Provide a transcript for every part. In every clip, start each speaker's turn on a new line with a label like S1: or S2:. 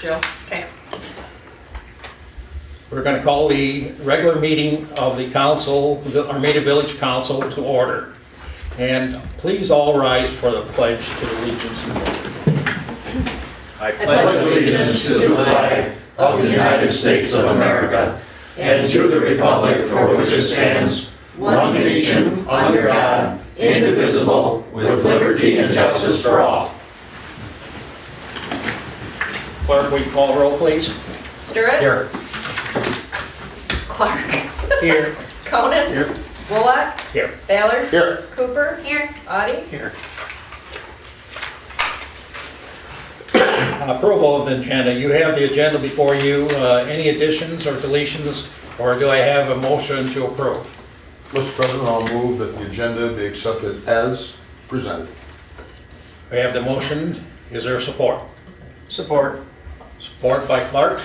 S1: Joe, okay.
S2: We're going to call the regular meeting of the council, the Armada Village Council, to order. And please all rise for the pledge to allegiance. I
S3: pledge allegiance to the flag of the United States of America and to the republic for which it stands, one nation, under God, indivisible, with liberty and justice for all.
S2: Clerk, will you call the roll, please?
S1: Sturritt?
S2: Here.
S1: Clark?
S2: Here.
S1: Conan?
S2: Here.
S1: Bullock?
S2: Here.
S1: Ballard?
S2: Here.
S1: Cooper? Here. Audie?
S2: Here. Approval of the agenda. You have the agenda before you. Any additions or deletions, or do I have a motion to approve?
S4: Mr. President, I'll move that the agenda be accepted as presented.
S2: We have the motion. Is there support? Support. Support by Clark.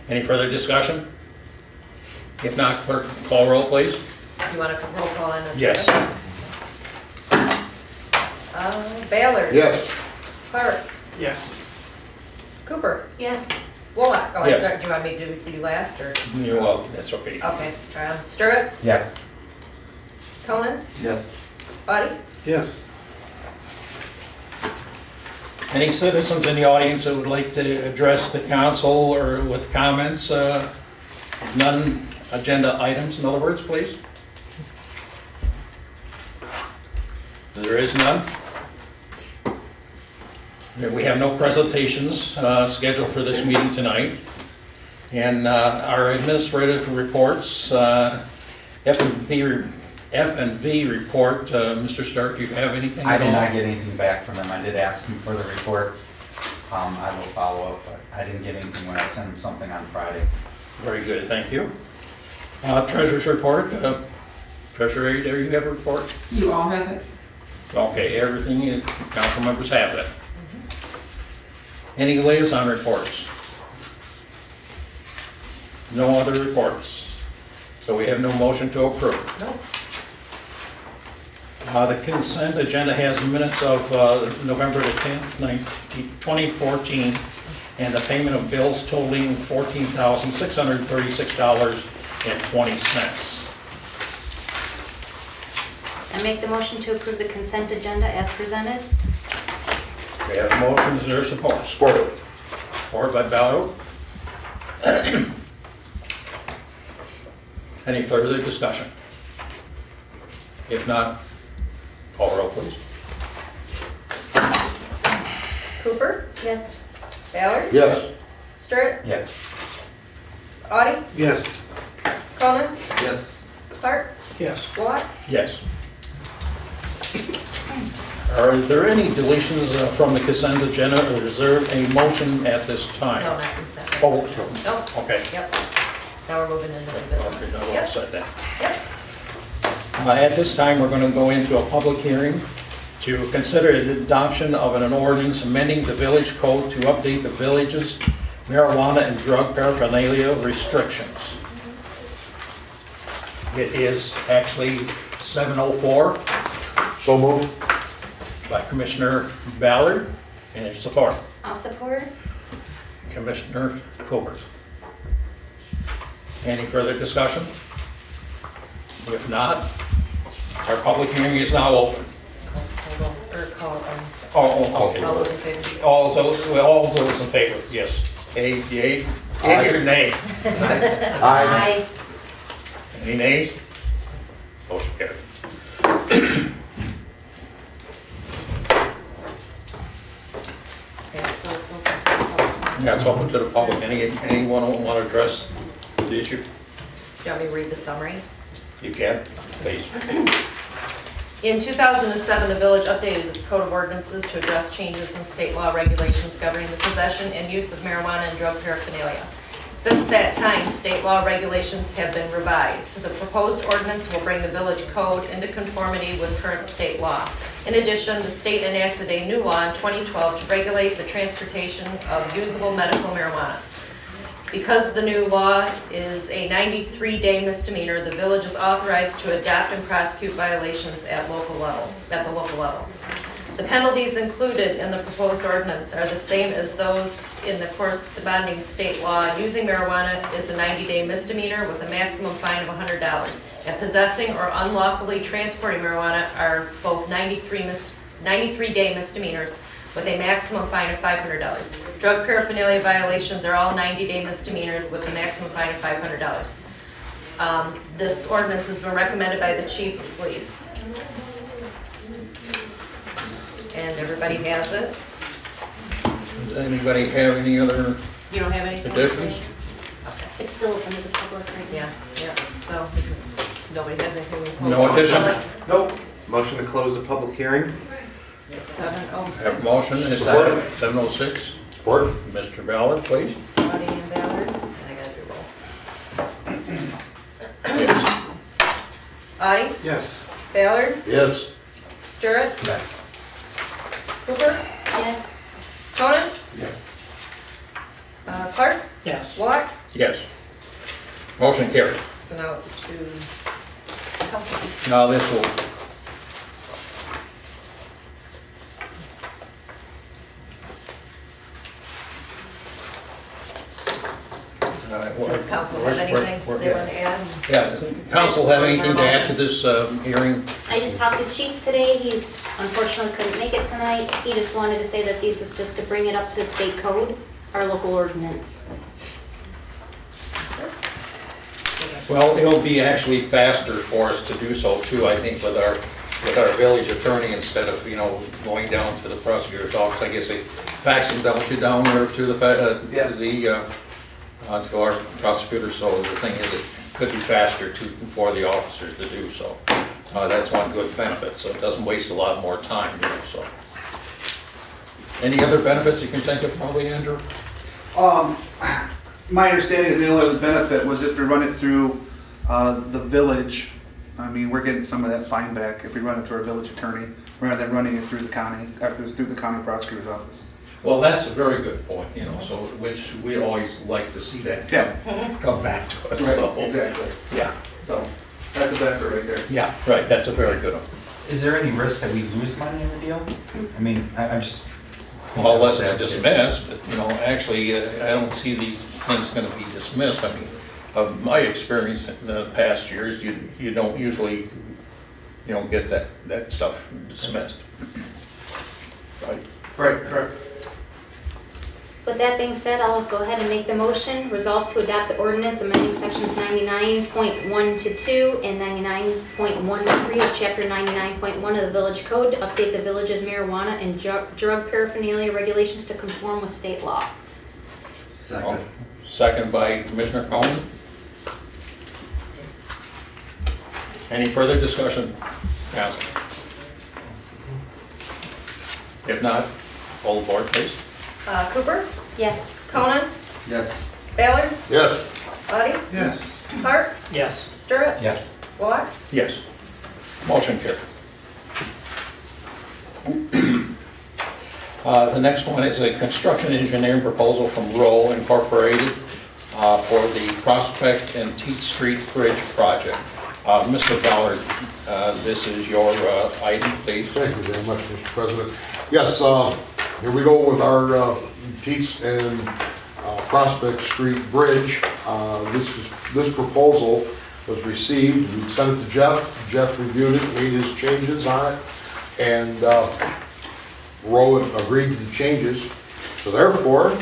S2: Any further discussion? If not, clerk, call roll, please.
S1: You want a roll call on the
S2: Yes.
S1: agenda? Ballard?
S4: Yes.
S1: Clark?
S2: Yes.
S1: Cooper?
S5: Yes.
S1: Bullock? Oh, I'm
S2: Yes.
S1: sorry, do you want me to do last, or?
S2: You're welcome. That's okay.
S1: Okay, Sturritt?
S3: Yes.
S1: Conan?
S3: Yes.
S1: Audie?
S4: Yes.
S2: Any citizens in the audience that would like to address the council or with comments? Non-agenda items, in other words, please? There is none. We have no presentations scheduled for this meeting tonight. And our administrative reports, F&V report, Mr. Stark, do you have anything?
S6: I did not get anything back from them. I did ask them for the report. I will follow up, but I didn't get anything when I sent them something on Friday.
S2: Very good, thank you. Treasurer's report. Treasurer, there you have a report?
S5: You all have it?
S2: Okay, everything, council members have it. Any liaison reports? No other reports. So we have no motion to approve.
S1: No.
S2: The consent agenda has minutes of November the 10th, 2014, and the payment of bills totaling $14,636.20.
S5: I make the motion to approve the consent agenda as presented.
S2: We have a motion, is there support?
S4: Support.
S2: Support by Ballard. Any further discussion? If not, call roll, please.
S1: Cooper?
S5: Yes.
S1: Ballard?
S4: Yes.
S1: Sturritt?
S6: Yes.
S1: Audie?
S4: Yes.
S1: Conan?
S4: Yes.
S1: Clark?
S4: Yes.
S1: Bullock?
S2: Yes. Are there any deletions from the consent agenda, or is there a motion at this time?
S1: No, not consent.
S2: Oh,
S1: Nope.
S2: okay.
S1: Yep. Now we're moving into the
S2: Okay,
S1: business.
S2: now we'll
S1: Yep.
S2: set that.
S1: Yep.
S2: At this time, we're going to go into a public hearing to consider the adoption of an ordinance amending the village code to update the village's marijuana and drug paraphernalia restrictions. It is actually 7:04
S4: So moved.
S2: by Commissioner Ballard, and it's support.
S5: I'll support.
S2: Commissioner Cooper. Any further discussion? If not, our public hearing is now open.
S1: Hold on, or call,
S2: Oh,
S1: all
S2: okay.
S1: those in favor?
S2: All those in favor, yes. Yea or nay?
S4: Aye.
S2: Any nays? Motion carried.
S1: Okay, so it's open.
S2: Yeah, it's open to the public. Anyone want to address the issue?
S1: Do you want me to read the summary?
S2: You can, please.
S1: In 2007, the village updated its code of ordinances to address changes in state law regulations governing the possession and use of marijuana and drug paraphernalia. Since that time, state law regulations have been revised. The proposed ordinance will bring the village code into conformity with current state law. In addition, the state enacted a new law in 2012 to regulate the transportation of usable medical marijuana. Because the new law is a 93-day misdemeanor, the village is authorized to adopt and prosecute violations at the local level. The penalties included in the proposed ordinance are the same as those in the corresponding state law. Using marijuana is a 90-day misdemeanor with a maximum fine of $100. And possessing or unlawfully transporting marijuana are both 93-day misdemeanors with a maximum fine of $500. Drug paraphernalia violations are all 90-day misdemeanors with a maximum fine of $500. This ordinance has been recommended by the chief of police. And everybody has it.
S2: Does anybody have any other
S1: You don't have anything?
S2: additions?
S1: Okay.
S5: It's still open to the public right now.
S1: Yeah, so nobody has anything. we post
S2: No
S1: on
S2: addition?
S1: public?
S3: Nope. Motion to close the public hearing?
S1: It's 7:06.
S2: Have a motion, is
S4: Support.
S2: that 7:06?
S4: Support?
S2: Mr. Ballard, please.
S1: Audie and Ballard, and I gotta do roll.
S2: Yes.
S1: Audie,
S3: Yes.
S1: Ballard,
S4: Yes.
S1: Sturritt,
S6: Yes.
S1: Cooper,
S5: Yes.
S1: Conan,
S3: Yes.
S1: Clark,
S7: Yes.
S1: Walk.
S2: Yes. Motion carried.
S1: So now it's to council.
S2: Now this will.
S1: Does council have anything they want to add?
S2: Yeah, council have anything to add to this hearing?
S5: I just talked to Chief today. He's unfortunately couldn't make it tonight. He just wanted to say that this is just to bring it up to state code, our local ordinance.
S2: Well, it'll be actually faster for us to do so too, I think, with our village attorney instead of, going down to the prosecutor's office. I guess they fax them down there to the,
S6: Yes.
S2: to our prosecutor, so the thing is, it could be faster for the officers to do so. That's one good benefit, so it doesn't waste a lot more time, so. Any other benefits you can think of, probably, Andrew?
S8: My understanding is the only other benefit was if we run it through the village, I mean, we're getting some of that fine back if we run it through our village attorney, rather than running it through the county, through the county prosecutor's office.
S2: Well, that's a very good point, so, which we always like to see that
S8: Yeah.
S2: come back to us, so.
S8: Right, exactly.
S2: Yeah,
S8: So, that's a benefit right there.
S2: yeah, right, that's a very good one.
S6: Is there any risk that we lose money in the deal? I mean, I'm just.
S2: Well, unless it's dismissed, but, actually, I don't see these things gonna be dismissed. I mean, of my experience in the past years, you don't usually, get that stuff dismissed. Right?
S8: Right, correct.
S5: With that being said, I'll go ahead and make the motion. Resolve to adopt the ordinance amending sections 99.1 to 2 and 99.1 to 3 of chapter 99.1 of the village code to update the village's marijuana and drug paraphernalia regulations to conform with state law.
S2: Second by Commissioner Cohen. Any further discussion, Council? If not, poll the board, please.
S1: Cooper,
S5: Yes.
S1: Conan,
S3: Yes.
S1: Ballard,
S4: Yes.
S1: Audie,
S8: Yes.
S1: Clark,
S7: Yes.
S1: Sturritt,
S6: Yes.
S1: Walk.
S2: Yes. Motion carried. The next one is a construction engineering proposal from Roll Incorporated for the Prospect and Teat Street Bridge project. Mr. Ballard, this is your item, please.
S4: Thank you very much, Mr. President. Yes, here we go with our Teats and Prospect Street Bridge. This proposal was received, we sent it to Jeff. Jeff reviewed it, made his changes on it, and Rowe agreed to the changes. So therefore,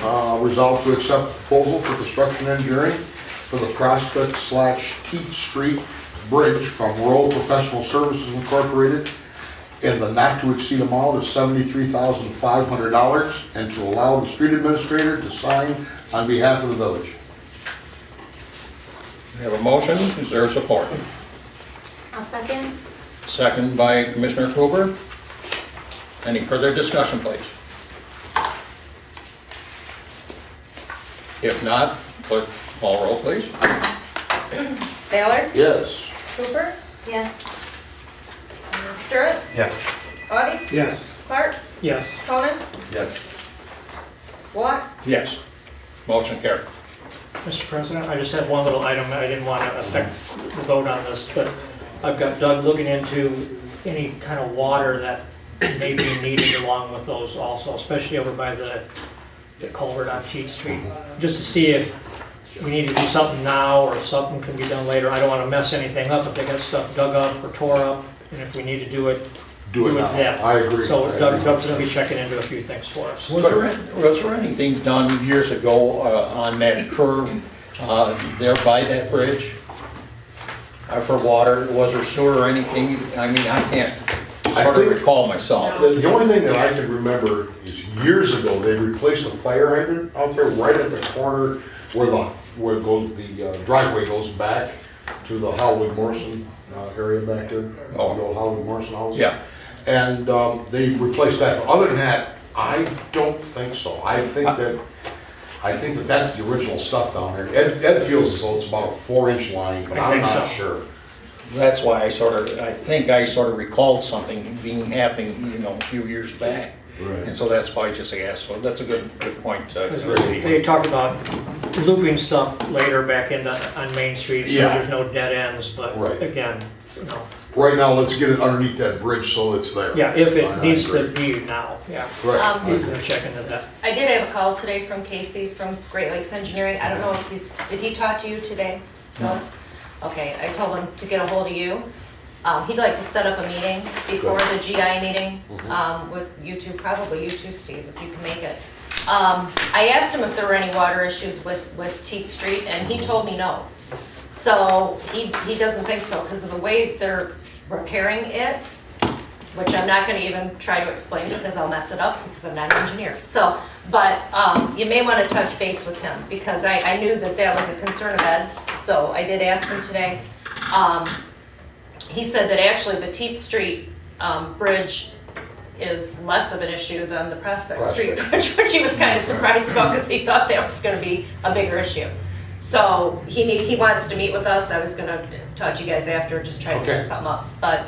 S4: resolved to accept the proposal for construction engineering for the Prospect/Teat Street Bridge from Rowe Professional Services Incorporated in the not-to-exceed amount of $73,500, and to allow the street administrator to sign on behalf of the village.
S2: We have a motion, is there support?
S5: I'll second.
S2: Second by Commissioner Cooper. Any further discussion, please? If not, call roll, please.
S1: Ballard,
S4: Yes.
S1: Cooper,
S5: Yes.
S1: Sturritt,
S6: Yes.
S1: Audie,
S8: Yes.
S1: Clark,
S7: Yes.
S1: Conan,
S3: Yes.
S1: Walk.
S2: Yes. Motion carried.
S7: Mr. President, I just have one little item. I didn't want to affect the vote on this, but I've got Doug looking into any kind of water that may be needed along with those also, especially over by the culvert on Cheat Street, just to see if we need to do something now or if something can be done later. I don't want to mess anything up if they got stuff dug up or tore up, and if we need to do it
S4: now.
S7: then.
S4: I agree.
S7: So
S4: I
S7: Doug's
S4: agree.
S7: gonna be checking into a few things for us.
S2: Was there anything done years ago on that curve there by that bridge? For water, was there sewer or anything? I mean, I can't sort of
S4: think-
S2: recall myself.
S4: The only thing that I can remember is years ago, they replaced a fire hydrant out there right at the corner where it goes, the driveway goes back to the Howard Morrison area back there.
S2: Oh.
S4: The old Howard Morrison house.
S2: Yeah.
S4: And they replaced that. But other than that, I don't think so. I think that that's the original stuff down there. Ed feels as though it's about a 4-inch line, but
S7: I
S4: I'm
S7: think
S4: not
S7: so.
S4: sure.
S2: That's why I think I sort of recalled something happening, a few years back.
S4: Right.
S2: And so that's why I just asked, well, that's a good point.
S7: They talked about looping stuff later back on Main Street, so
S4: Yeah.
S7: there's no dead ends, but
S4: Right.
S7: again,
S4: Right now, let's get it underneath that bridge so it's there.
S7: yeah, if
S4: I
S7: it needs to
S4: agree.
S7: be now, yeah.
S4: Right.
S7: We're gonna check into that.
S1: I did have a call today from Casey from Great Lakes Engineering. I don't know if did he talk to you today? No? Okay, I told him to get a hold of you. He'd like to set up a meeting before the GI meeting with you two, probably you two, Steve, if you can make it. I asked him if there were any water issues with Teat Street, and he told me no. So he doesn't think so because of the way they're repairing it, which I'm not gonna even try to explain because I'll mess it up because I'm not an engineer. So, but you may wanna touch base with him because I knew that was a concern of Ed's, so I did ask him today. He said that actually the Teat Street bridge is less of an issue than the Prospect Street bridge, which he was kind of surprised about because he thought that was gonna be a bigger issue. So he wants to meet with us. I was gonna talk to you guys after, just try to set something up. But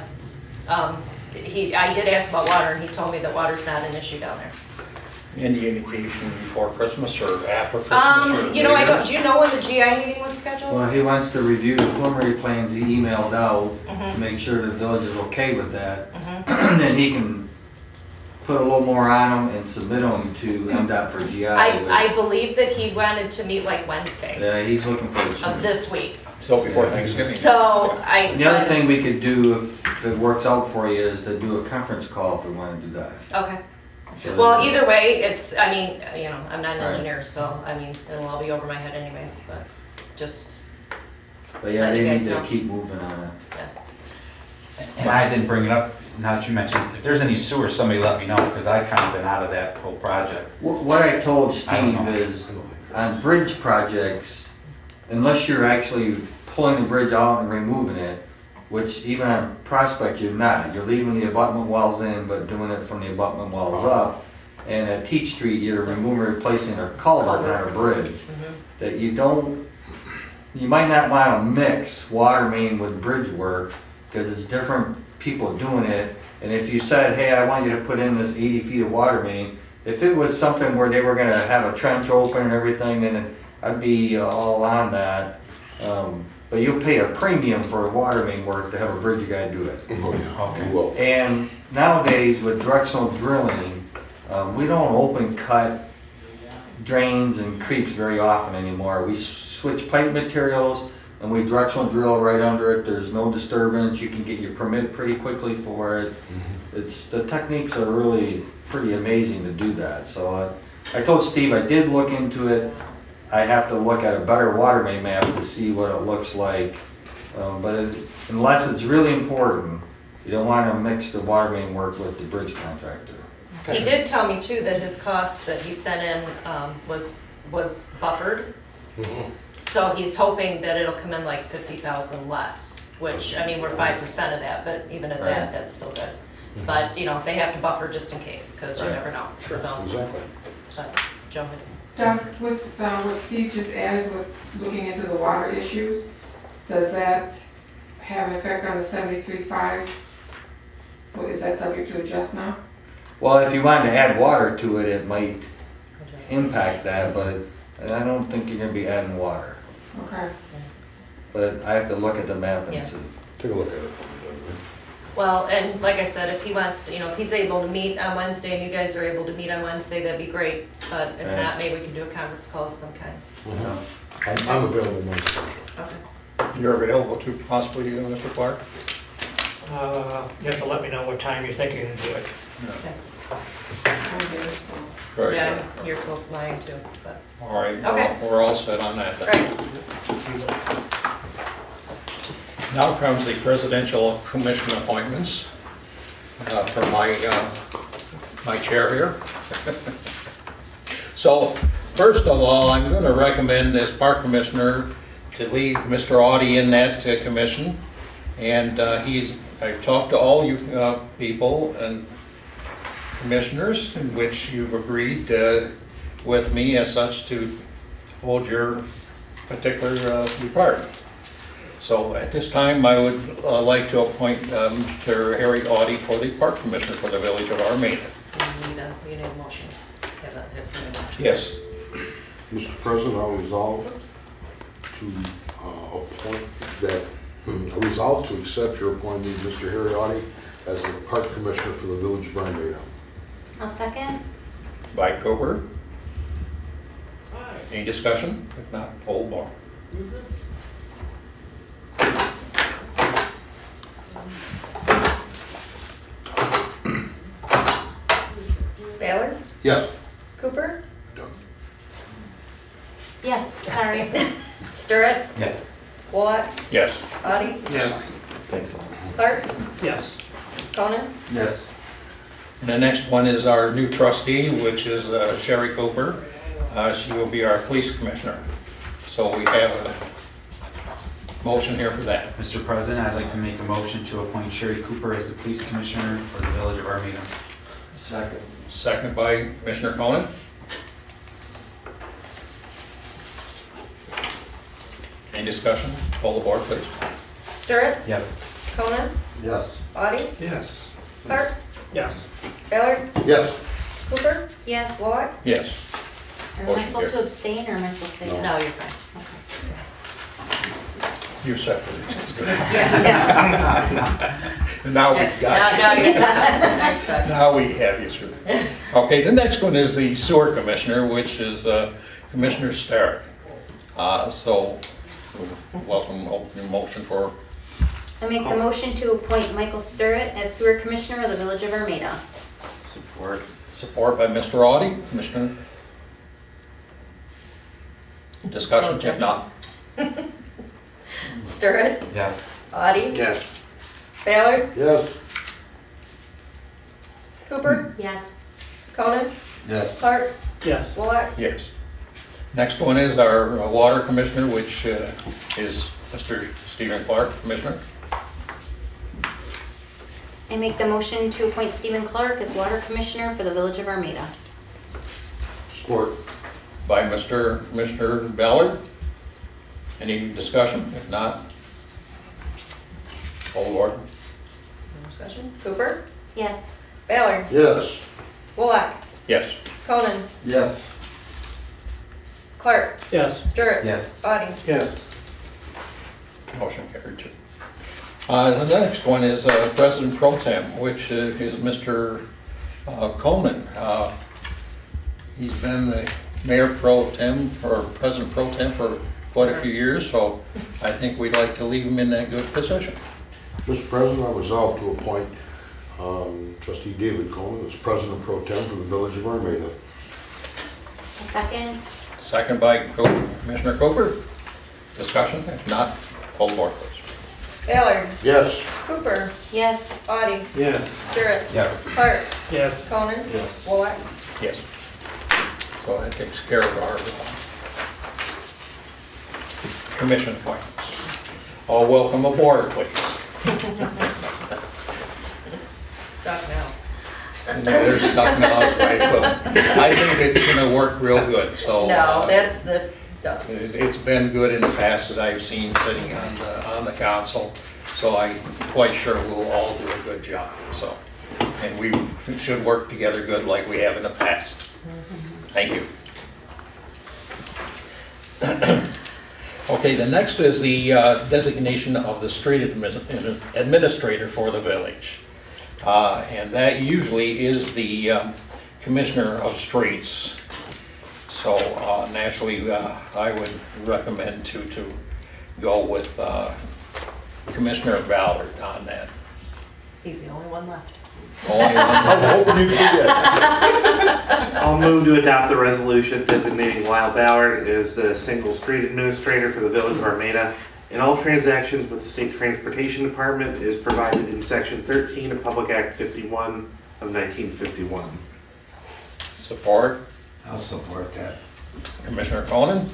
S1: I did ask about water, and he told me that water's not an issue down there.
S2: Any indication before Christmas or after Christmas? Or
S1: Do you know when the GI meeting was scheduled?
S9: Well, he wants to review the preliminary plans he emailed out, to make sure the village is okay with that. And then he can put a little more on them and submit them to MDOT for GI.
S1: I believe that he wanted to meet like Wednesday
S9: Yeah, he's looking for it
S1: of
S9: soon.
S1: this week.
S2: So before Thanksgiving?
S1: So
S9: The other thing we could do, if it works out for you, is to do a conference call if we want to do that.
S1: Okay.
S9: So
S1: Well,
S9: that-
S1: either way, I'm not an
S9: Right.
S1: engineer, so, it'll all be over my head anyways, but just,
S9: But yeah,
S1: let
S9: they
S1: you
S9: need
S1: guys
S9: to
S1: know.
S9: keep moving on it.
S6: And I didn't bring it up, now that you mentioned, if there's any sewer, somebody let me know, because I've kind of been out of that whole project.
S9: What I told
S6: I don't know.
S9: Steve is, on bridge projects, unless you're actually pulling the bridge out and removing it, which even on Prospect, you're not. You're leaving the abutment walls in, but doing it from the abutment walls up. And at Teach Street, you're removing, replacing a culvert, not a bridge. That you might not want to mix water main with bridge work, because it's different people doing it. And if you said, hey, I want you to put in this 80 feet of water main, if it was something where they were gonna have a trench open and everything, then I'd be all on that. But you'll pay a premium for water main work to have a bridge guy do it.
S4: Oh, yeah. We will.
S9: And nowadays with directional drilling, we don't open cut drains and creeks very often anymore. We switch pipe materials and we directional drill right under it. There's no disturbance. You can get your permit pretty quickly for it. The techniques are really pretty amazing to do that. So I told Steve I did look into it. I have to look at a better water main map to see what it looks like. Unless it's really important, you don't want to mix the water main work with the bridge contractor.
S1: he did tell me too that his cost that he sent in, was buffered. So he's hoping that it'll come in like 50,000 less, which, we're 5% of that, but even at that,
S9: Right.
S1: that's still good. But, they have to buffer just in case, because you
S9: Right.
S1: never know,
S4: Sure,
S1: so,
S4: exactly.
S1: but, Joe.
S10: Doug, with what Steve just added with looking into the water issues, does that have an effect on the 73.5? Well, is that subject to adjust now?
S9: Well, if you wanted to add water to it, it might impact that, but I don't think you're gonna be adding water.
S10: Okay.
S9: But I have to look at the map
S1: Yeah.
S9: and see.
S4: Take a look at it.
S1: Well, and like I said, if he wants, if he's able to meet on Wednesday and you guys are able to meet on Wednesday, that'd be great. But if not, maybe we can do a conference call of some kind.
S4: I'm available Wednesday.
S1: Okay.
S2: You're available to possibly, Mr. Clark?
S7: You have to let me know what time you think you can do it.
S1: Okay.
S10: I'm there, so.
S2: Very
S1: Yeah,
S2: good.
S1: I'm here till 9 too, but,
S2: All right,
S1: Okay.
S2: we're all set on that then.
S1: right.
S2: Now comes the presidential commission appointments for my chair here. So, first of all, I'm going to recommend as park commissioner to leave Mr. Audie in that commission. And I've talked to all you people and commissioners, in which you've agreed with me as such to hold your particular department. So at this time, I would like to appoint Mr. Harry Audie for the park commissioner for the village of Armada.
S1: We need a motion. Have something.
S2: Yes.
S4: Mr. President, I resolve to appoint that, I resolve to accept your appointment, Mr. Harry Audie, as the park commissioner for the village of Armada.
S5: I'll second.
S2: By Cooper. Any discussion? If not, poll bar.
S1: Baylor?
S4: Yes.
S1: Cooper?
S5: Yes, sorry.
S1: Stirrett?
S6: Yes.
S1: Wallach?
S2: Yes.
S1: Audie?
S3: Yes.
S1: Clark?
S7: Yes.
S1: Conan?
S3: Yes.
S2: And the next one is our new trustee, which is Sherry Cooper. She will be our police commissioner. So we have a motion here for that.
S6: Mr. President, I'd like to make a motion to appoint Sherry Cooper as the police commissioner for the village of Armada.
S3: Second.
S2: Second by Commissioner Conan. Any discussion? Poll the board, please.
S1: Stirrett?
S6: Yes.
S1: Conan?
S3: Yes.
S1: Audie?
S3: Yes.
S1: Clark?
S7: Yes.
S1: Baylor?
S4: Yes.
S1: Cooper?
S5: Yes.
S1: Wallach?
S2: Yes.
S5: Am I
S2: Motion
S5: supposed to
S2: carried.
S5: abstain or am I supposed to say yes?
S1: No, you're fine.
S2: You're separated.
S1: Yeah.
S2: Now we got you.
S1: Now you're now stuck.
S2: Now we have you, sir. Okay, the next one is the sewer commissioner, which is Commissioner Starrett. So, welcome, open your motion for,
S5: I make the motion to appoint Michael Sturrett as sewer commissioner of the village of Armada.
S2: support by Mr. Audie. Commissioner? Discussion, if not?
S1: Stirrett?
S6: Yes.
S1: Audie?
S3: Yes.
S1: Baylor?
S4: Yes.
S1: Cooper?
S5: Yes.
S1: Conan?
S3: Yes.
S1: Clark?
S7: Yes.
S1: Wallach?
S2: Yes. Next one is our water commissioner, which is Mr. Stephen Clark, Commissioner.
S5: I make the motion to appoint Stephen Clark as water commissioner for the village of Armada.
S4: Support.
S2: By Mr. Commissioner Ballard. Any discussion? If not, poll board.
S1: No discussion. Cooper?
S5: Yes.
S1: Baylor?
S4: Yes.
S1: Wallach?
S2: Yes.
S1: Conan?
S3: Yes.
S1: Clark?
S7: Yes.
S1: Stirrett?
S6: Yes.
S1: Audie?
S3: Yes.
S2: Motion carried too. The next one is President Pro Tem, which is Mr. Coleman. He's been the Mayor Pro Tem or President Pro Tem for quite a few years, so I think we'd like to leave him in that good position.
S4: Mr. President, I resolve to appoint trustee David Coleman as president pro tem for the village of Armada.
S5: A second.
S2: Second by Commissioner Cooper. Discussion? If not, poll the board, please.
S1: Baylor?
S4: Yes.
S1: Cooper?
S5: Yes.
S1: Audie?
S3: Yes.
S1: Stirrett?
S6: Yes.
S1: Clark?
S7: Yes.
S1: Conan?
S3: Yes.
S1: Wallach?
S2: Yes. So that takes care of our commission appointments. All welcome aboard, please.
S1: Stuck now.
S2: They're stuck now, right, but I think it's gonna work real good, so.
S1: No, that's the dust.
S2: It's been good in the past that I've seen sitting on the council, so I'm quite sure we'll all do a good job, so. And we should work together good like we have in the past. Thank you. Okay, the next is the designation of the street administrator for the village. And that usually is the commissioner of streets. So naturally, I would recommend to go with Commissioner Ballard on that.
S1: He's the only one left.
S2: Only
S4: I was
S2: one.
S4: hoping you'd forget.
S3: I'll move to adopt the resolution designating Lyle Ballard as the single street administrator for the village of Armada. In all transactions with the State Transportation Department is provided in Section 13 of Public Act 51 of 1951.
S2: Support.
S11: I'll support that.
S2: Commissioner Conan,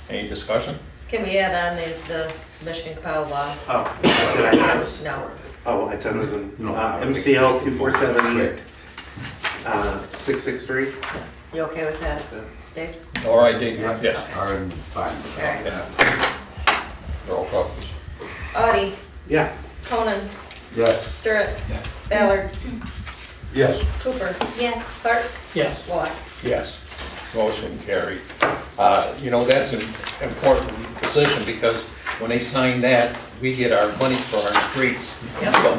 S2: any discussion?
S1: Can we add on the Michigan Kyle law?
S3: Oh, did I have?
S1: No.
S3: Oh, I thought it was in
S11: No,
S3: MCL 2470 663.
S1: You okay with that, Dave?
S2: All right, Dave, yes.
S11: I'm fine with that.
S2: Yeah. Roll call.
S1: Audie,
S3: Yeah.
S1: Conan,
S11: Yes.
S1: Sturritt,
S6: Yes.
S1: Ballard,
S4: Yes.
S1: Cooper,
S5: Yes.
S1: Clark,
S7: Yes.
S1: Wallach.
S2: Yes, motion carried. You know, that's an important position because when they sign that, we get our money for our streets.
S1: Yep.
S2: So,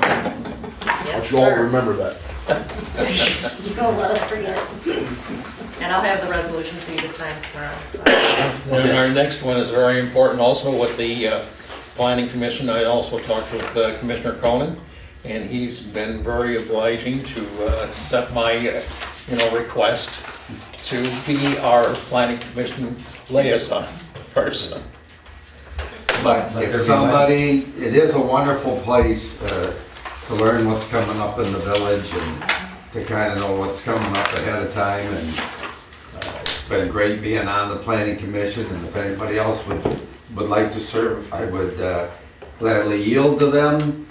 S1: Yes,
S4: You all
S1: sir.
S4: remember that.
S5: You don't let us forget.
S1: And I'll have the resolution for you to sign tomorrow.
S2: And our next one is very important also with the planning commission. I also talked with Commissioner Conan, and he's been very obliging to accept my, request to be our planning commission liaison person.
S11: But if somebody, it is a wonderful place to learn what's coming up in the village and to kind of know what's coming up ahead of time. And it's been great being on the planning commission, and if anybody else would like to serve, I would gladly yield to them.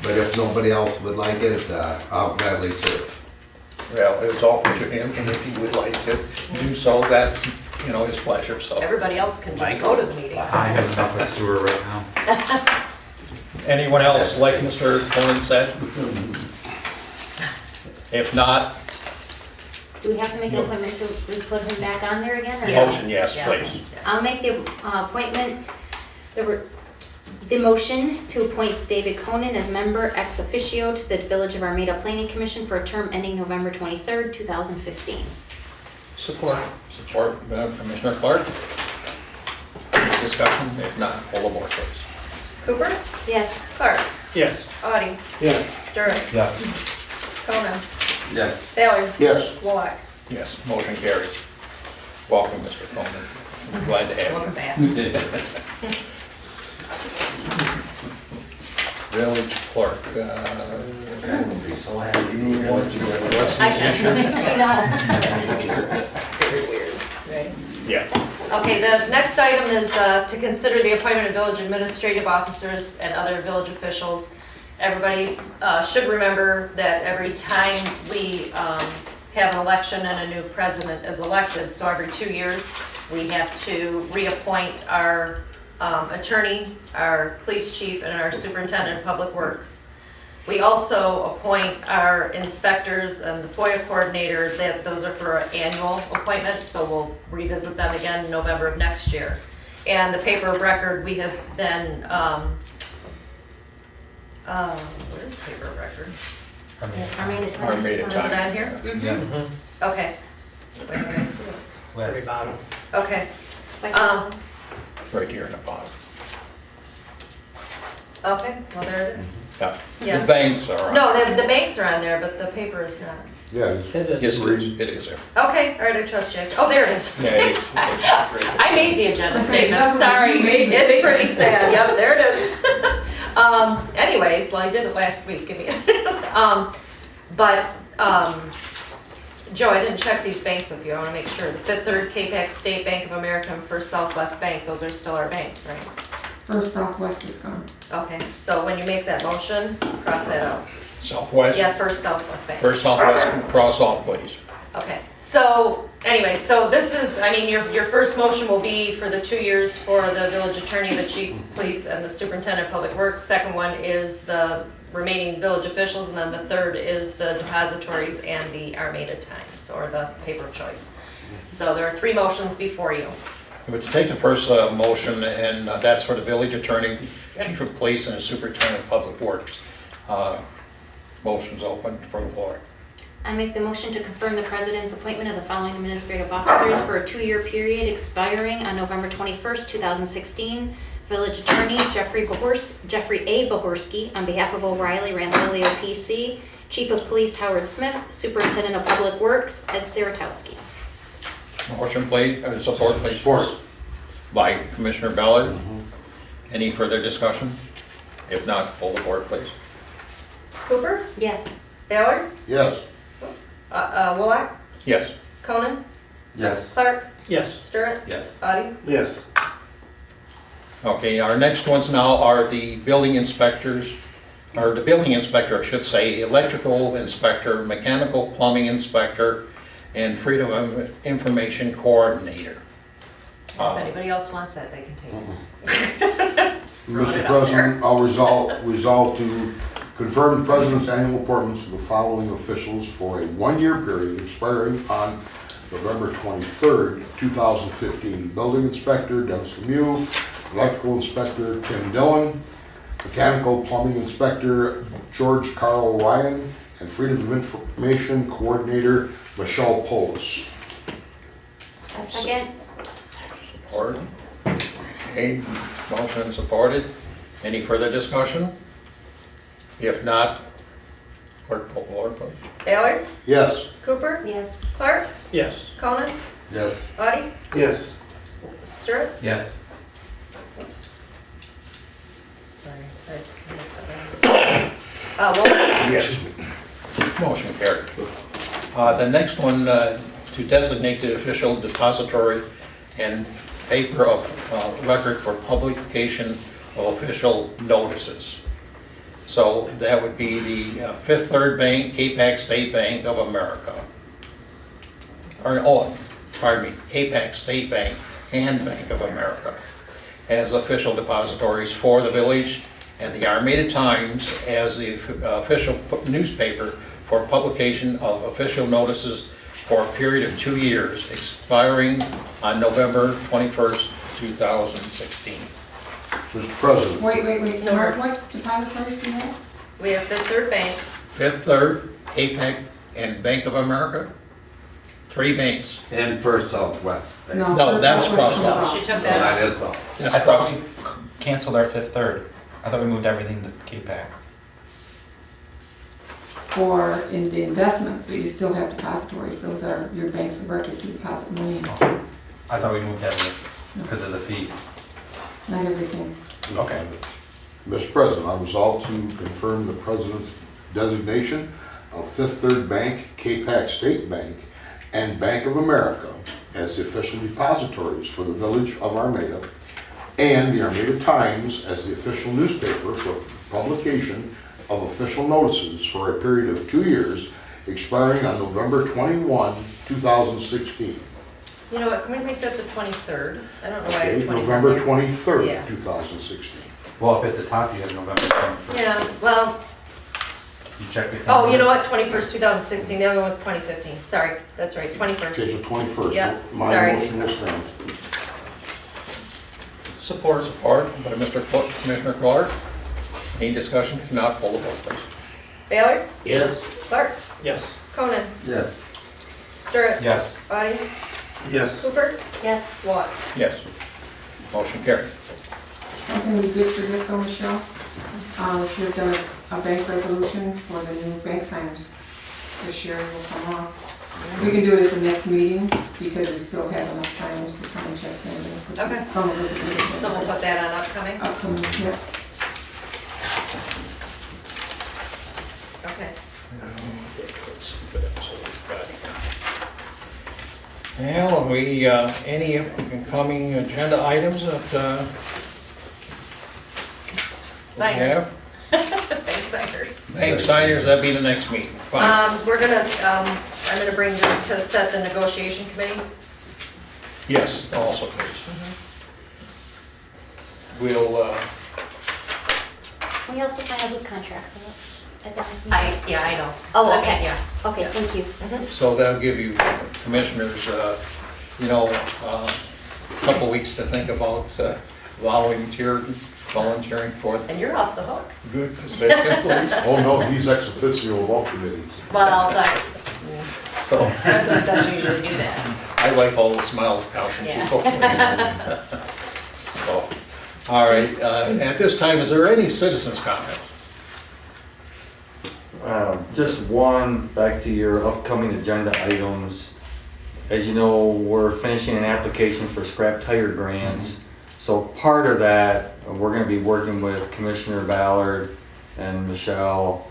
S11: But if nobody else would like it, I'll gladly serve.
S2: Well, it was offered to him, and if he would like to do so, that's, his pleasure, so.
S1: Everybody else can just go to the meetings.
S6: I have enough with sewer right now.
S2: Anyone else, like Mr. Conan said? If not,
S5: Do we have to make an appointment to put him back on there again, or?
S1: Yeah.
S2: motion, yes,
S1: Yeah.
S2: please.
S5: I'll make the appointment, the motion to appoint David Conan as member ex officio to the Village of Armada Planning Commission for a term ending November 23rd, 2015.
S7: Support.
S2: Support, Commissioner Clark. Any discussion? If not, hold a more, please.
S1: Cooper,
S5: Yes.
S1: Clark,
S7: Yes.
S1: Audie,
S3: Yes.
S1: Sturritt,
S6: Yes.
S1: Conan,
S11: Yes.
S1: Ballard,
S4: Yes.
S1: Wallach.
S2: Yes, motion carries. Welcome, Mr. Coleman. I'm glad to have you.
S1: Welcome back.
S2: Village clerk.
S11: So happy.
S2: What's
S1: I
S2: his issue?
S5: I know.
S1: Very weird. Ready?
S2: Yeah.
S1: Okay, this next item is to consider the appointment of village administrative officers and other village officials. Everybody should remember that every time we have an election and a new president is elected, so every 2 years, we have to reappoint our attorney, our police chief, and our superintendent of public works. We also appoint our inspectors and the FOIA coordinator. Those are for annual appointments, so we'll revisit them again in November of next year. And the paper of record, we have been, where's the paper of record?
S5: Armada
S2: Armada
S5: Times.
S1: Is it
S2: Times.
S1: on here?
S6: Yes.
S1: Okay. Wait, where do I see it?
S7: Very
S6: Yes.
S7: bottom.
S1: Okay,
S5: Second.
S2: Right here in the bottom.
S1: okay, well, there it is.
S2: Yeah.
S1: Yeah.
S2: The banks are on.
S1: No, the banks are on there, but the paper is not.
S4: Yeah, it's-
S7: It is.
S2: Yes, it is. It is there.
S1: Okay, all right, I trust Jake. Oh, there it is.
S2: Yeah, it is.
S1: I made the agenda
S10: Okay,
S1: statement,
S10: that's what
S1: sorry.
S10: you made the
S1: It's
S10: statement.
S1: pretty sad, yep, there it is. Anyways, well, I did it last week, give me, Joe, I didn't check these banks with you, I wanna make sure. The Fifth Third, Capex, State Bank of America, and First Southwest Bank, those are still our banks, right?
S10: First Southwest is gone.
S1: Okay, so when you make that motion, cross that out.
S2: Southwest.
S1: Yeah, First Southwest Bank.
S2: First Southwest, cross off, please.
S1: Okay, so anyway, so this is, I mean, your first motion will be for the 2 years for the village attorney, the chief of police, and the superintendent of public works. Second one is the remaining village officials, and then the third is the depositories and the Armada Times, or the paper of choice. So there are 3 motions before you.
S2: But to take the first motion, and that's for the village attorney, chief of police, and the superintendent of public works. Motion's open for the floor.
S5: I make the motion to confirm the president's appointment of the following administrative officers for a 2-year period expiring on November 21st, 2016. Village Attorney Jeffrey A. Bohorsky, on behalf of O'Reilly Ranzilio PC. Chief of Police Howard Smith. Superintendent of Public Works Ed Saratowski.
S2: Motion please, support please.
S4: Support.
S2: By Commissioner Ballard. Any further discussion? If not, poll the board please.
S1: Cooper?
S5: Yes.
S1: Ballard?
S4: Yes.
S1: Wallach?
S2: Yes.
S1: Conan?
S11: Yes.
S1: Clark?
S7: Yes.
S1: Stirrit?
S6: Yes.
S1: Audi?
S8: Yes.
S2: Okay, our next ones now are the building inspectors, or the building inspector, I should say, electrical inspector, mechanical plumbing inspector, and freedom of information coordinator.
S1: If anybody else wants that, they can take it. Just throwing
S4: Mr.
S1: it out there.
S4: President, I'll resolve to confirm the president's annual appointments of the following officials for a 1-year period expiring on November 23rd, 2015. Building inspector Dennis Lemieux, electrical inspector Tim Dillon, mechanical plumbing inspector George Carl Ryan, and freedom of information coordinator Michelle Polis.
S5: A second.
S2: Support. Okay, motion supported. Any further discussion? If not, clerk poll the board please.
S1: Ballard?
S4: Yes.
S1: Cooper?
S5: Yes.
S1: Clark?
S7: Yes.
S1: Conan?
S11: Yes.
S1: Audi?
S8: Yes.
S1: Stirrit?
S6: Yes.
S1: Oops. Sorry, I messed up. Wallach?
S8: Yes.
S2: Motion carried. The next one, to designate the official depository and paper of record for publication of official notices. So that would be the Fifth Third Bank, CAPAC State Bank of America. CAPAC State Bank and Bank of America as official depositories for the village, and the Armada Times as the official newspaper for publication of official notices for a period of 2 years, expiring on November 21st, 2016.
S4: Mr. President,
S10: Wait,
S1: No.
S10: Mark, what depositories do you have?
S1: We have Fifth Third Bank.
S2: Fifth Third, CAPAC, and Bank of America. 3 banks.
S11: And First Southwest. Bank.
S2: No,
S10: First
S2: that's
S10: Southwest
S2: crossed out.
S10: is
S1: She
S10: off.
S1: took
S11: Well,
S1: that.
S11: that is all.
S2: That's
S6: I thought
S2: crossed.
S6: we canceled our Fifth Third. I thought we moved everything to KPAC.
S10: For in the investment, but you still have depositories, those are your banks of record to deposit money in,
S6: I thought we moved everything because of the fees.
S10: not everything.
S6: Okay.
S4: Mr. President, I resolve to confirm the president's designation of Fifth Third Bank, CAPAC State Bank, and Bank of America as the official depositories for the village of Armada, and the Armada Times as the official newspaper for publication of official notices for a period of 2 years, expiring on November 21, 2016.
S1: You know what, can we make that the 23rd? I don't know why
S4: Okay,
S1: the 23rd.
S4: November 23rd,
S1: Yeah.
S4: 2016.
S6: Well, up at the top, you have November 21st.
S1: Yeah, well,
S6: You checked it.
S1: oh, you know what, 21st, 2016, the other one was 2015. Sorry, that's right, 21st.
S4: Okay, so 21st.
S1: Yeah,
S4: My
S1: sorry.
S4: motion will stand.
S2: Support by Commissioner Clark. Any discussion? If not, poll the board please.
S1: Ballard?
S7: Yes.
S1: Clark?
S7: Yes.
S1: Conan?
S11: Yes.
S1: Stirrit?
S6: Yes.
S1: Audi?
S8: Yes.
S1: Cooper?
S5: Yes.
S1: Wallach?
S2: Yes. Motion carried.
S10: Something we did for this, though, Michelle, we should have done a bank resolution for the new bank signers. This year will come off. We can do it at the next meeting, because we still have enough signers to sign checks in.
S1: Okay.
S10: Some of us.
S1: So we'll put that on upcoming?
S10: Upcoming, yeah.
S1: Okay.
S2: Let's see what else we've got here. Well, we, any incoming agenda items that
S1: Signers. Bank signers.
S2: bank signers, that'd be the next meeting. Fine.
S1: We're gonna, I'm gonna bring you to set the negotiation committee.
S2: Yes, also please. We'll,
S5: Can we also find out whose contracts are up at the next meeting?
S1: I know.
S5: Oh,
S1: I mean,
S5: okay.
S1: Yeah.
S5: Okay, thank you.
S2: so that'll give you commissioners, you know, couple weeks to think about volunteering for.
S1: And you're off the hook.
S2: Good. Say it, please.
S4: Oh, no, he's ex officio of all committees.
S1: Well, the
S2: So
S1: president doesn't usually do that.
S2: I like all the smiles out from
S1: Yeah.
S2: people. So, all right, at this time, is there any citizens' comments?
S9: Just one, back to your upcoming agenda items. As you know, we're finishing an application for scrap tire grants. So part of that, we're gonna be working with Commissioner Ballard and Michelle.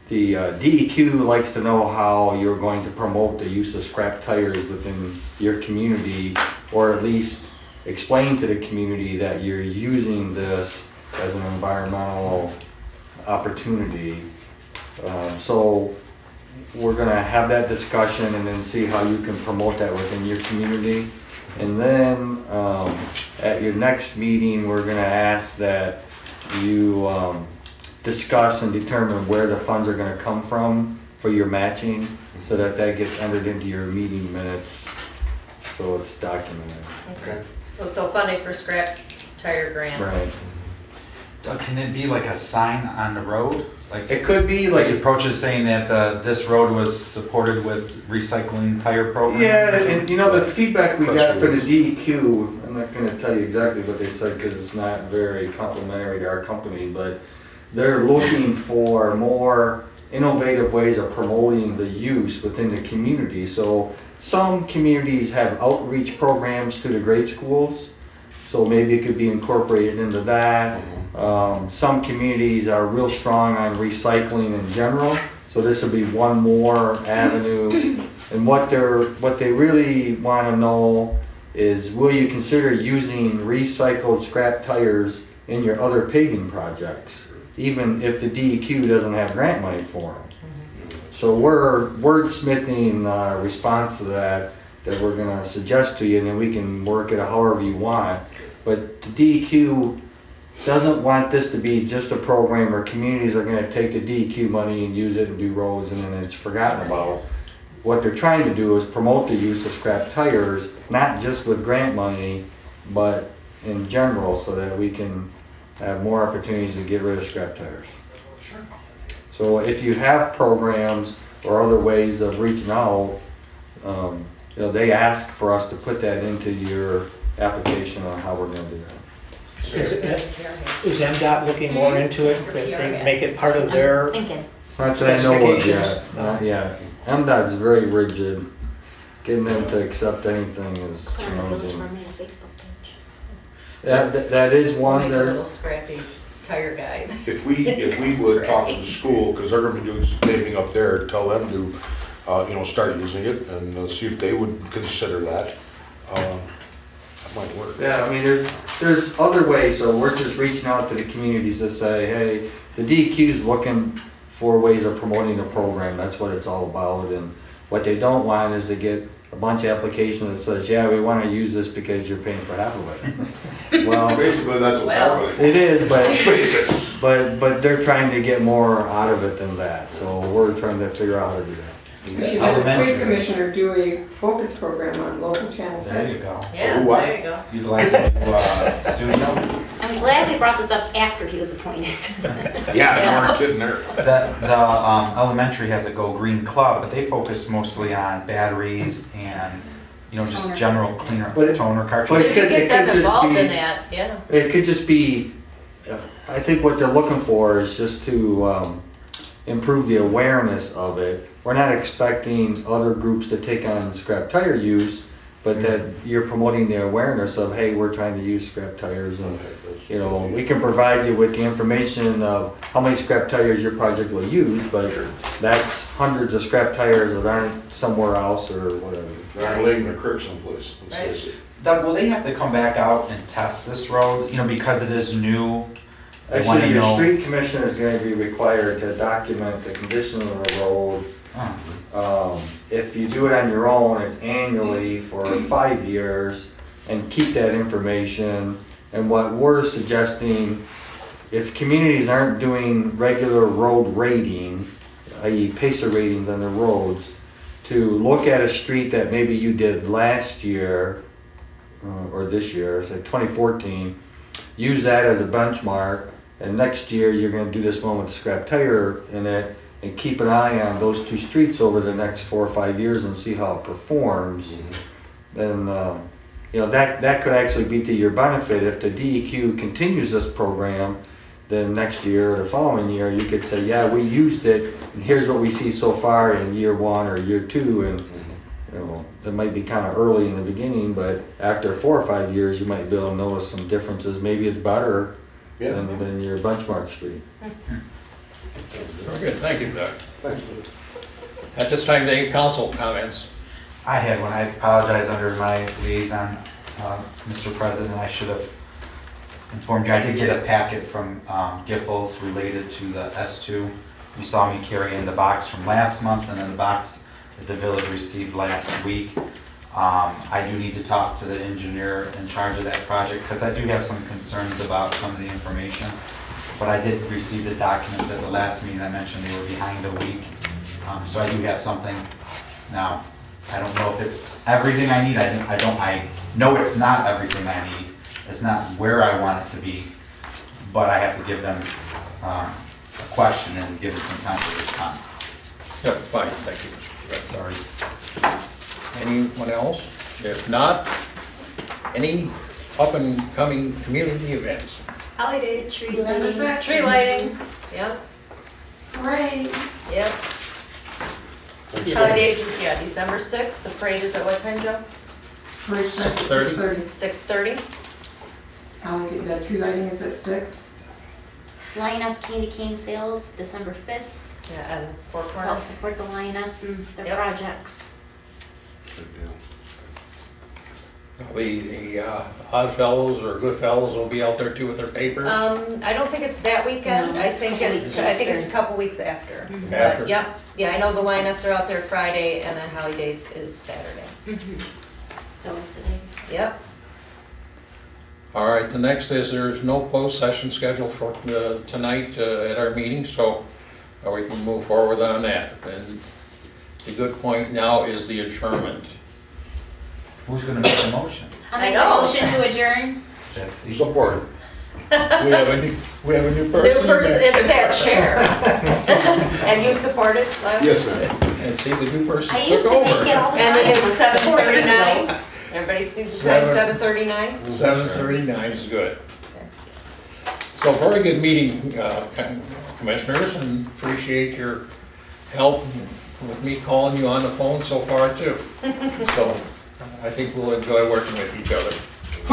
S9: The DEQ likes to know how you're going to promote the use of scrap tires within your community, or at least explain to the community that you're using this as an environmental opportunity. So we're gonna have that discussion and then see how you can promote that within your community. And then, at your next meeting, we're gonna ask that you, discuss and determine where the funds are gonna come from for your matching, so that that gets entered into your meeting minutes, so it's documented.
S1: Okay. So funding for scrap tire grant.
S9: Right.
S6: Can it be like a sign on the road? Like,
S9: It could be
S6: like
S9: like,
S6: approaches saying that this road was supported with recycling tire program?
S9: yeah, and you know, the feedback we got for the DEQ, I'm not gonna tell you exactly what they said, because it's not very complimentary to our company, but they're looking for more innovative ways of promoting the use within the community. So some communities have outreach programs to the grade schools, so maybe it could be incorporated into that. Some communities are real strong on recycling in general, so this would be one more avenue. And what they really want to know is, will you consider using recycled scrap tires in your other paving projects, even if the DEQ doesn't have grant money for them? So we're wordsmithing a response to that we're gonna suggest to you, and then we can work it however you want. But the DEQ doesn't want this to be just a program where communities are gonna take the DEQ money and use it and do roads and then it's forgotten about. What they're trying to do is promote the use of scrap tires, not just with grant money, but in general, so that we can have more opportunities to get rid of scrap tires. So if you have programs or other ways of reaching out, you know, they ask for us to put that into your application on how we're gonna do that.
S7: Is MDOT looking more into it, that they make it part of their,
S5: Thinking.
S9: Not that I know of
S7: Specifications?
S9: yet, not yet. MDOT is very rigid. Getting them to accept anything is
S5: Put on the Village
S9: challenging.
S5: Armada Facebook page.
S9: That is one
S1: Make a
S9: there.
S1: little scrappy tire guide.
S4: If we would talk to the school, because they're gonna be doing some paving up there, tell them to, start using it and see if they would consider that. That might work.
S9: Yeah, I mean, there's other ways, so we're just reaching out to the communities to say, hey, the DEQ is looking for ways of promoting the program, that's what it's all about, and what they don't want is to get a bunch of applications that says, yeah, we wanna use this because you're paying for half of it. Well,
S4: Basically, that's what's
S1: Well.
S4: happening.
S9: it is,
S4: Let's face it.
S9: but they're trying to get more out of it than that, so we're trying to figure out how to do that.
S10: We should have the street commissioner do a focus program on local channel
S6: There you
S10: 6.
S6: go.
S1: Yeah,
S4: what?
S1: there you go.
S6: Utilize the new studio.
S5: I'm glad we brought this up after he was appointed.
S4: Yeah, no, we're kidding there.
S6: The elementary has a Go Green Club, but they focus mostly on batteries and, just
S5: Toner.
S6: general cleaner,
S9: But-
S6: toner
S1: But
S6: cartridges.
S1: if you
S9: it
S1: get them
S9: could just
S1: involved in
S9: be-
S1: that, yeah.
S9: It could just be, I think what they're looking for is just to improve the awareness of it. We're not expecting other groups to take on scrap tire use, but that you're promoting the awareness of, hey, we're trying to use scrap tires, and, we can provide you with the information of how many scrap tires your project will use, but that's hundreds of scrap tires that aren't somewhere else or whatever.
S4: They're laying their creek someplace. Let's face it.
S6: Doug, will they have to come back out and test this road, because it is new? They wanna
S9: Actually, your
S6: know-
S9: street commissioner is gonna be required to document the condition of the road.
S6: Oh.
S9: If you do it on your own, it's annually for 5 years, and keep that information. And what we're suggesting, if communities aren't doing regular road rating, i.e. PACER ratings on their roads, to look at a street that maybe you did last year, or this year, say 2014, use that as a benchmark, and next year you're gonna do this one with scrap tire in it, and keep an eye on those two streets over the next 4 or 5 years and see how it performs. Then, you know, that could actually be to your benefit. If the DEQ continues this program, then next year or the following year, you could say, yeah, we used it, and here's what we see so far in year 1 or year 2, and you know, that might be kind of early in the beginning, but after 4 or 5 years, you might be able to notice some differences. Maybe it's better than your benchmark street.
S2: Very good, thank you, Doug.
S4: Thanks.
S2: At this time, any council comments?
S6: I had one, I apologize under my liaison, Mr. President, I should have informed you. I did get a packet from Giffords related to the S2. You saw me carry in the box from last month and then the box that the village received last week. I do need to talk to the engineer in charge of that project because I do have some concerns about some of the information. But I did receive the documents at the last meeting. I mentioned they were behind a week. So I do have something. Now, I don't know if it's everything I need. I know it's not everything I need. It's not where I want it to be. But I have to give them a question and give them some time for response.
S2: Yep, fine, thank you, Mr. President. Anyone else? If not, any up and coming community events?
S1: Holidays, tree
S10: November
S1: lighting.
S10: 6th.
S1: Tree lighting, yep,
S10: Hooray.
S1: yep. Holidays is, yeah, December 6th. The parade is at what time, Joe?
S10: Parade starts at
S2: 6:30.
S10: 6:30.
S1: 6:30?
S10: The tree lighting is at 6.
S5: Lioness Candy Cane Sales, December 5th.
S1: Yeah, and Four
S5: Help
S1: Corners.
S5: support the Lioness and their
S1: Yep.
S5: projects.
S2: The Odd Fellows or Good Fellows will be out there too with their papers?
S1: I don't think it's that weekend.
S5: No,
S1: I think
S5: couple
S1: it's,
S5: weeks
S1: I think it's a
S5: after.
S1: couple weeks after.
S5: Mhm.
S2: After.
S1: But, yep, yeah, I know the Lioness are out there Friday and then Holly Days is Saturday.
S5: It's always the day.
S1: Yep.
S2: All right, the next is there's no closed session scheduled for tonight at our meeting, so we can move forward on that. And the good point now is the adjournment.
S6: Who's gonna make the motion?
S5: I'll
S1: I
S5: make the
S1: know.
S5: motion to adjourn.
S6: That's the-
S4: Support.
S2: We have a new
S1: New
S2: person.
S1: person, it's that chair. And you support it, Larry?
S4: Yes, ma'am.
S2: And see, the new person
S5: I used
S2: took
S5: to make
S2: over.
S5: it all the time.
S1: And it is
S5: 4 years ago.
S1: 7:39. Everybody sees the time, 7:39?
S2: 7:39 is good. So very good meeting, commissioners, and appreciate your help with me calling you on the phone so far too. So I think we'll enjoy working with each other.
S4: I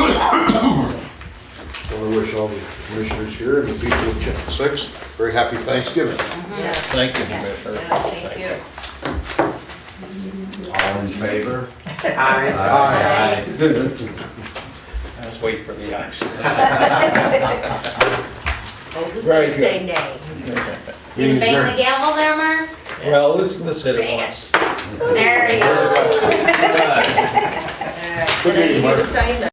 S4: want to wish all the commissioners here and the people of Chapel 6 very happy Thanksgiving.
S1: Yes.
S2: Thank you,
S5: Yes.
S2: Commissioner.
S1: Yeah, thank you.
S11: All in favor?
S4: Aye.
S2: I was waiting for the ayes.
S1: Oh, who's
S2: Very
S1: gonna say
S2: good.
S1: nay?
S5: You gonna bang the gavel there, Mark?
S2: Well, let's hit it once.
S5: There he goes.
S1: And then you need to sign that.